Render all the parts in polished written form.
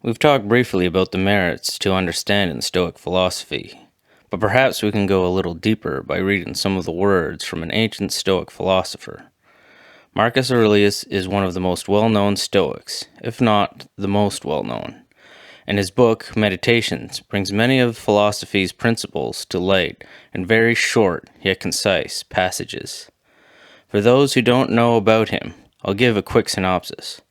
We've talked briefly about the merits to understanding Stoic philosophy, but perhaps we can go a little deeper by reading some of the words from an ancient Stoic philosopher. Marcus Aurelius is one of the most well-known Stoics, if not the most well-known, and his book, Meditations, brings many of philosophy's principles to light in very short yet concise passages. For those who don't know about him, I'll give a quick synopsis.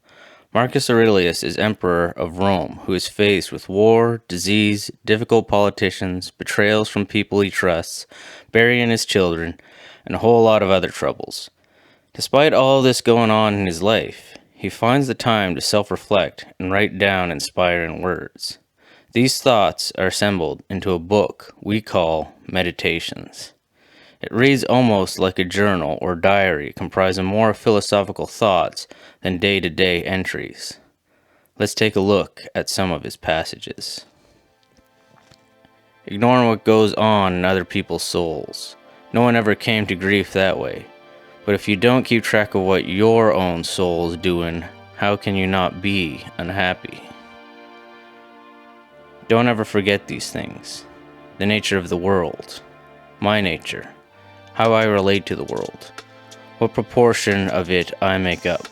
Marcus Aurelius is emperor of Rome, who is faced with war, disease, difficult politicians, betrayals from people he trusts, burying his children, and a whole lot of other troubles. Despite all this going on in his life, he finds the time to self-reflect and write down inspiring words. These thoughts are assembled into a book we call Meditations. It reads almost like a journal or diary comprising more philosophical thoughts than day-to-day entries. Let's take a look at some of his passages. Ignoring what goes on in other people's souls. No one ever came to grief that way. But if you don't keep track of what your own soul is doing, how can you not be unhappy? Don't ever forget these things. The nature of the world. My nature. How I relate to the world. What proportion of it I make up.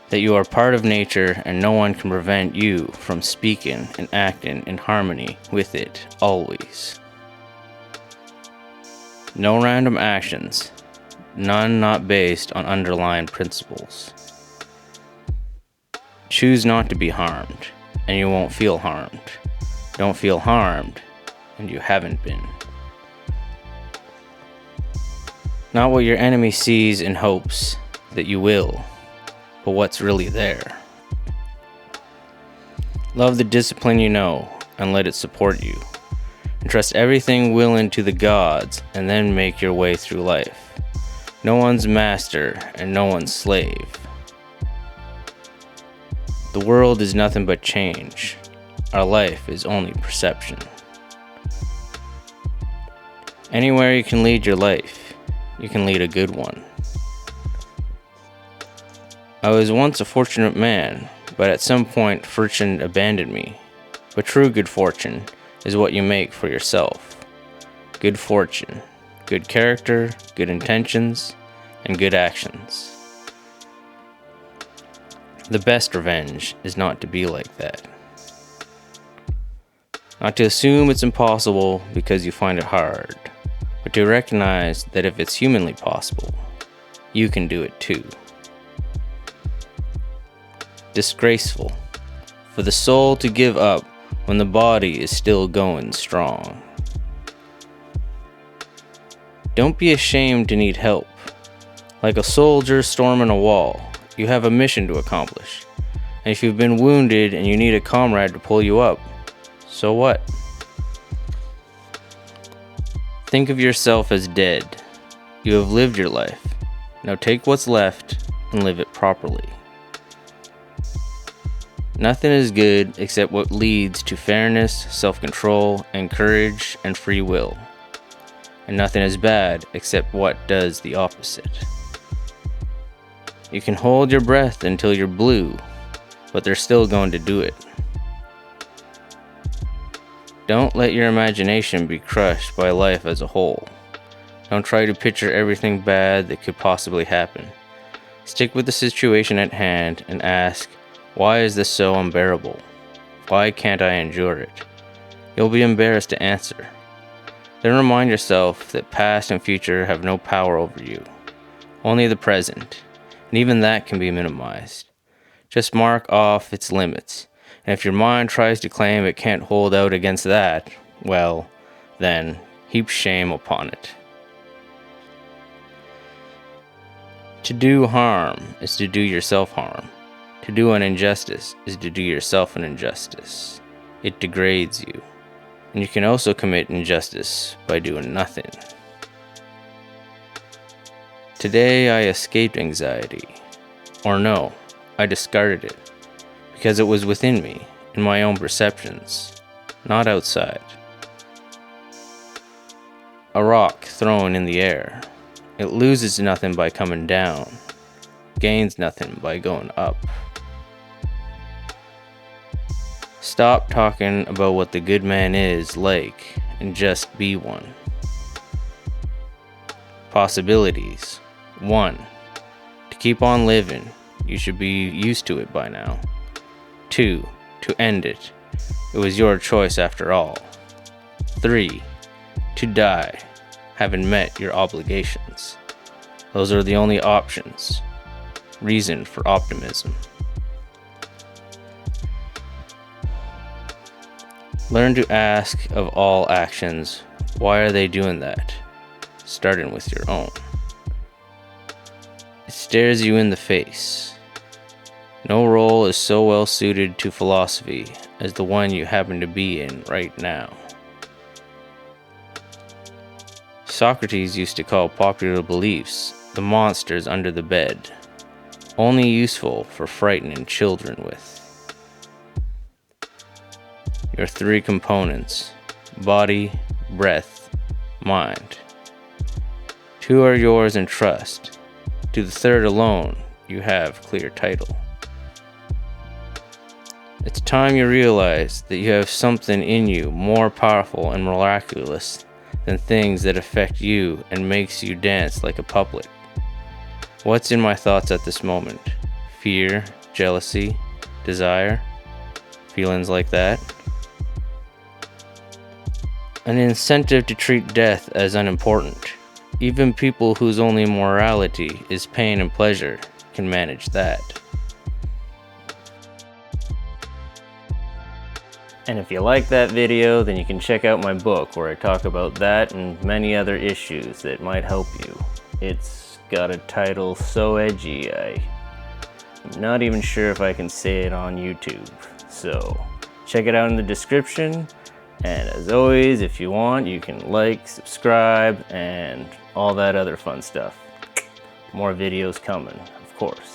That you are part of nature and no one can prevent you from speaking and acting in harmony with it always. No random actions. None not based on underlying principles. Choose not to be harmed, and you won't feel harmed. Don't feel harmed, and you haven't been. Not what your enemy sees and hopes that you will, but what's really there. Love the discipline you know, and let it support you. Entrust everything willing to the gods, and then make your way through life. No one's master, and no one's slave. The world is nothing but change. Our life is only perception. Anywhere you can lead your life, you can lead a good one. I was once a fortunate man, but at some point fortune abandoned me. But true good fortune is what you make for yourself. Good fortune, good character, good intentions, and good actions. The best revenge is not to be like that. Not to assume it's impossible because you find it hard, but to recognize that if it's humanly possible, you can do it too. Disgraceful for the soul to give up when the body is still going strong. Don't be ashamed to need help. Like a soldier storming a wall, you have a mission to accomplish. And if you've been wounded and you need a comrade to pull you up, so what? Think of yourself as dead. You have lived your life. Now take what's left and live it properly. Nothing is good except what leads to fairness, self-control, and courage and free will. And nothing is bad except what does the opposite. You can hold your breath until you're blue, but they're still going to do it. Don't let your imagination be crushed by life as a whole. Don't try to picture everything bad that could possibly happen. Stick with the situation at hand and ask, why is this so unbearable? Why can't I endure it? You'll be embarrassed to answer. Then remind yourself that past and future have no power over you. Only the present, and even that can be minimized. Just mark off its limits. And if your mind tries to claim it can't hold out against that, well, then heap shame upon it. To do harm is to do yourself harm. To do an injustice is to do yourself an injustice. It degrades you. And you can also commit injustice by doing nothing. Today I escaped anxiety. Or no, I discarded it. Because it was within me, in my own perceptions, not outside. A rock thrown in the air. It loses nothing by coming down, gains nothing by going up. Stop talking about what the good man is like and just be one. Possibilities. 1. To keep on living, you should be used to it by now. 2. To end it. It was your choice after all. 3. To die, having met your obligations. Those are the only options. Reason for optimism. Learn to ask of all actions, why are they doing that? Starting with your own. It stares you in the face. No role is so well suited to philosophy as the one you happen to be in right now. Socrates used to call popular beliefs the monsters under the bed, only useful for frightening children with. Your 3 components: body, breath, mind. 2 are yours in trust. To the 3rd alone, you have clear title. It's time you realize that you have something in you more powerful and miraculous than things that affect you and makes you dance like a puppet. What's in my thoughts at this moment? Fear, jealousy, desire, feelings like that. An incentive to treat death as unimportant. Even people whose only morality is pain and pleasure can manage that. And if you like that video, then you can check out my book where I talk about that and many other issues that might help you. It's got a title so edgy, I'm not even sure if I can say it on YouTube. So check it out in the description. And as always, if you want, you can like, subscribe, and all that other fun stuff. More videos coming, of course.